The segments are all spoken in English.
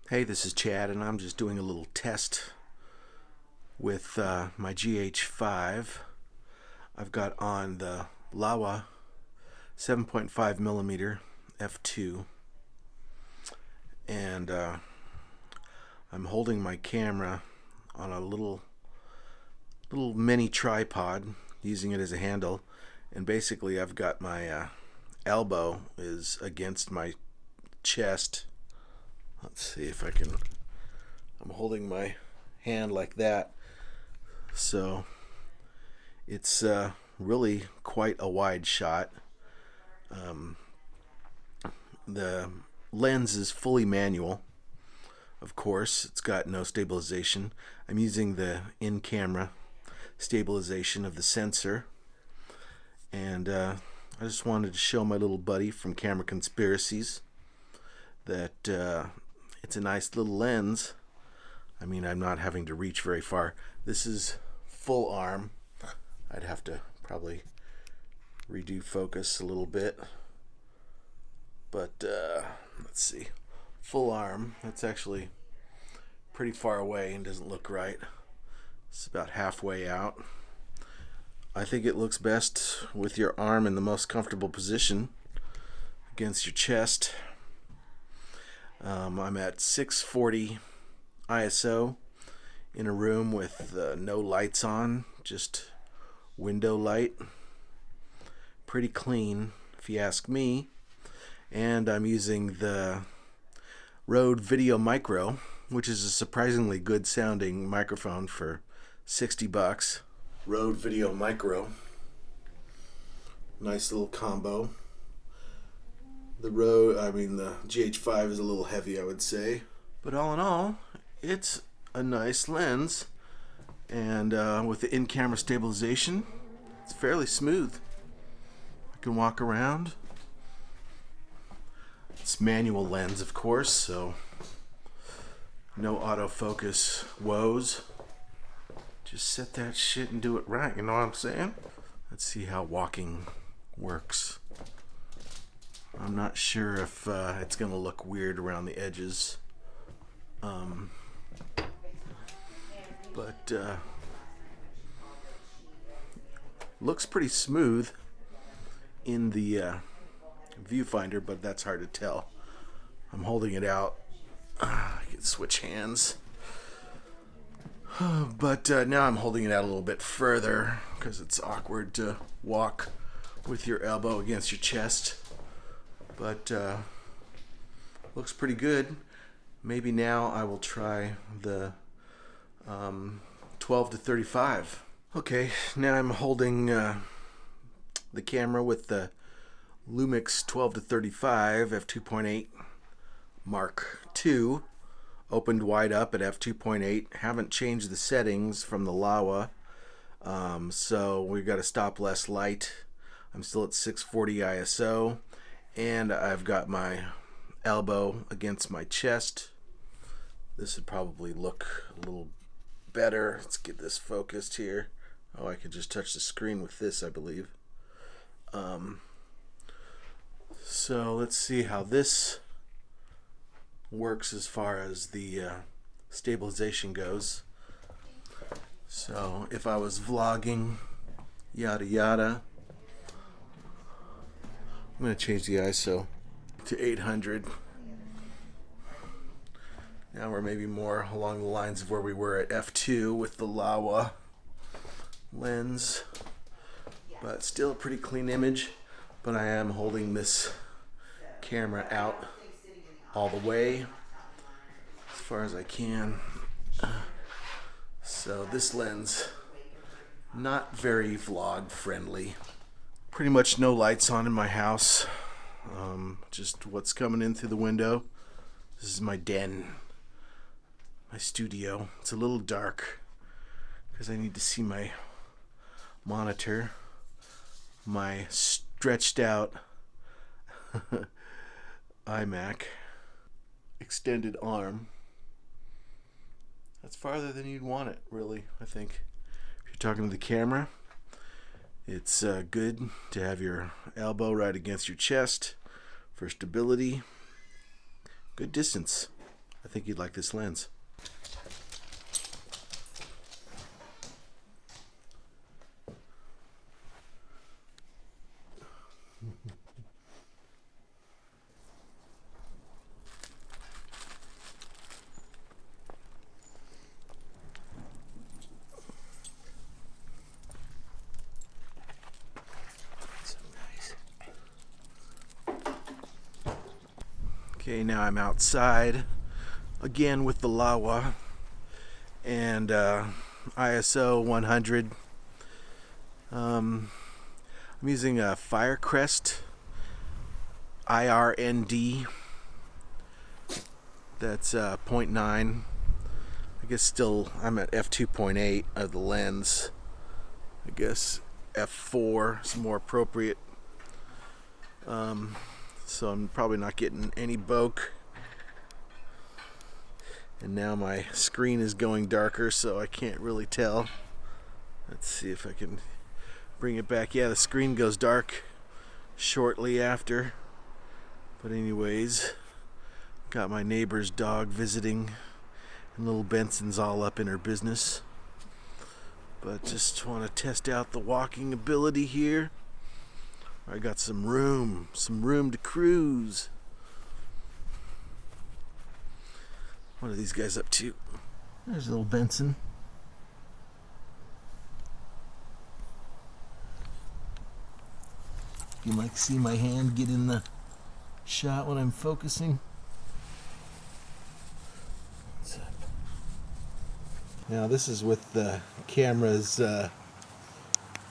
Hey, this is Chad, and I'm just doing a little test with my GH5. I've got on the Laowa 7.5mm f2, and I'm holding my camera on a little mini tripod, using it as a handle, and basically I've got my elbow is against my chest. Let's see if I can. I'm holding my hand like that, so it's really quite a wide shot. The lens is fully manual, of course. It's got no stabilization. I'm using the in-camera stabilization of the sensor, and I just wanted to show my little buddy from Camera Conspiracies that it's a nice little lens. I mean, I'm not having to reach very far. This is full arm. I'd have to probably redo focus a little bit, but let's see. Full arm, that's actually pretty far away and doesn't look right. It's about halfway out. I think it looks best with your arm in the most comfortable position against your chest. I'm at 640 ISO in a room with no lights on, just window light. Pretty clean, if you ask me. And I'm using the Rode Video Micro, which is a surprisingly good sounding microphone for $60. Rode Video Micro. Nice little combo. The GH5 is a little heavy, I would say. But all in all, it's a nice lens. And with the in-camera stabilization, it's fairly smooth. I can walk around. It's manual lens, of course, so no autofocus woes. Just set that shit and do it right, you know what I'm saying? Let's see how walking works. I'm not sure if it's going to look weird around the edges. But looks pretty smooth in the viewfinder, but that's hard to tell. I'm holding it out. I can switch hands. But now I'm holding it out a little bit further because it's awkward to walk with your elbow against your chest. But looks pretty good. Maybe now I will try the 12 to 35. Okay, now I'm holding the camera with the Lumix 12 to 35 f2.8 Mark II, opened wide up at f2.8. Haven't changed the settings from the Laowa, so we've got a stop less light. I'm still at 640 ISO. And I've got my elbow against my chest. This would probably look a little better. Let's get this focused here. Oh, I could just touch the screen with this, I believe. So let's see how this works as far as the stabilization goes. So if I was vlogging, yada yada, I'm going to change the ISO to 800. Now we're maybe more along the lines of where we were at f2 with the Laowa lens. But still a pretty clean image. But I am holding this camera out all the way as far as I can. So this lens, not very vlog friendly. Pretty much no lights on in my house, just what's coming in through the window. This is my den, my studio. It's a little dark because I need to see my monitor, my stretched out iMac, extended arm. That's farther than you'd want it, really, I think. If you're talking to the camera, it's good to have your elbow right against your chest for stability. Good distance, I think. think you'd like this lens. Okay, now I'm outside again with the Laowa and ISO 100. I'm using a Firecrest IRND. That's 0.9. I guess still I'm at f2.8 of the lens. I guess f4 is more appropriate. So I'm probably not getting any bokeh. And now my screen is going darker, so I can't really tell. Let's see if I can bring it back. Yeah, the screen goes dark shortly after. But anyways, got my neighbor's dog visiting, and little Benson's all up in her business. But just want to test out the walking ability here. I got some room to cruise. What are these guys up to? There's little Benson. You can like see my hand get in the shot when I'm focusing. What's up? Now this is with the camera's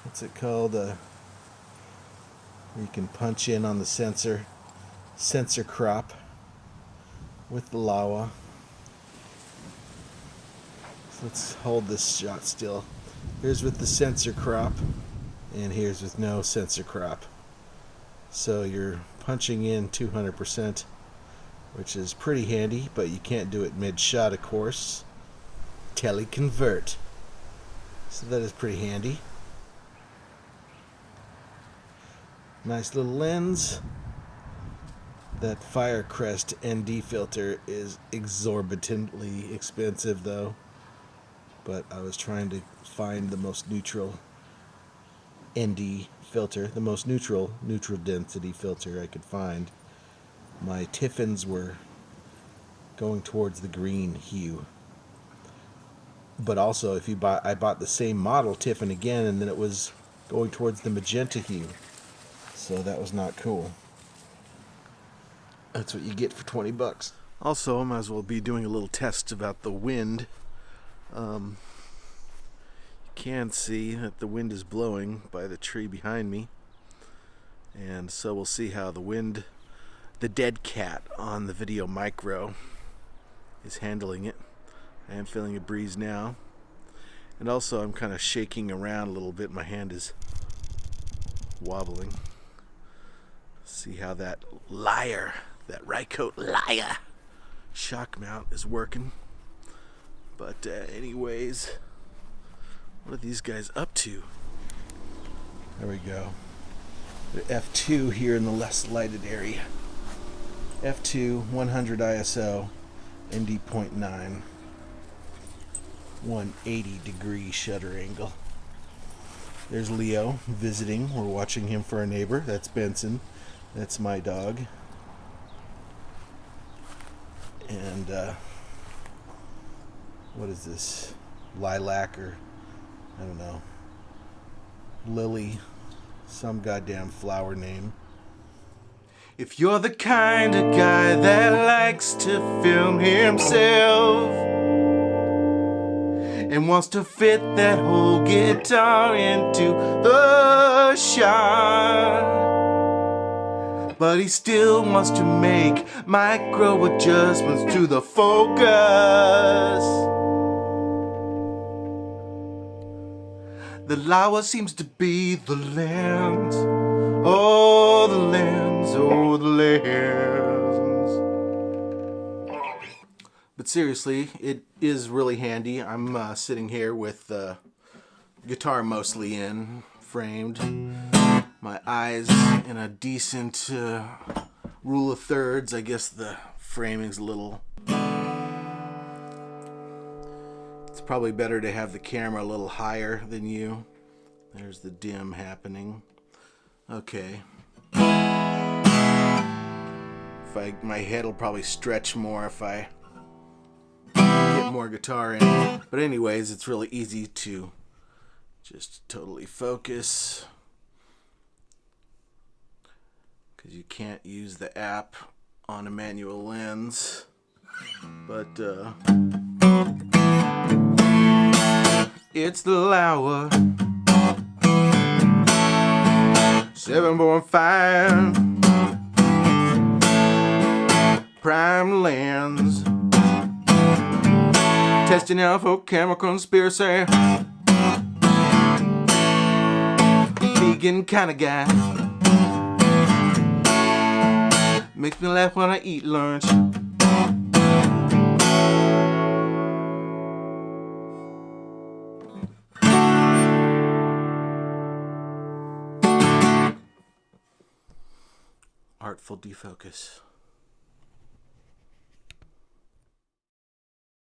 what's it called? You can punch in on the sensor crop with the Laowa. So let's hold this shot still. Here's with the sensor crop, and here's with no sensor crop. So you're punching in 200%, which is pretty handy, but you can't do it mid-shot, of course. Teleconvert. So that is pretty handy. Nice little lens. That Firecrest ND filter is exorbitantly expensive though, but I was trying to find the most neutral ND filter, the most neutral density filter I could find. My Tiffins were going towards the green hue, but also if you I bought the same model Tiffin again, and then it was going towards the magenta hue. So that was not cool. That's what you get for 20 bucks. Also, I might as well be doing a little test about the wind. You can see that the wind is blowing by the tree behind me. And so we'll see how the wind, the dead cat on the video micro, is handling it. I am feeling a breeze now. And also I'm kind of shaking around a little bit. My hand is wobbling. See how that Rycote Liar shock mount is working. But anyways, what are these guys up to? There we go. F2 here in the less lighted area. F2 100 ISO ND 0.9 180 degree shutter angle. There's Leo visiting. We're watching him for our neighbor. That's Benson. That's my dog. And what is this? Lilac, or I don't know. Lily. Some goddamn flower name. If you're the kind of guy that likes to film himself and wants to fit that whole guitar into the shot, but he still wants to make micro adjustments to the focus, the Laowa seems to be the lens. Oh, the lens, oh, the lens. But seriously, it is really handy. I'm sitting here with the guitar mostly framed. My eyes in a decent rule of thirds. I guess the framing's a little probably better to have the camera a little higher than you. There's the dim happening. Okay. My head will probably stretch more if I get more guitar in. But anyways, it's really easy to just totally focus, because you can't use the app on a manual lens. But it's the Laowa 7.5 prime lens, testing out for Camera Conspiracy. Vegan kind of guy, makes me laugh when I eat lunch. Artful defocus.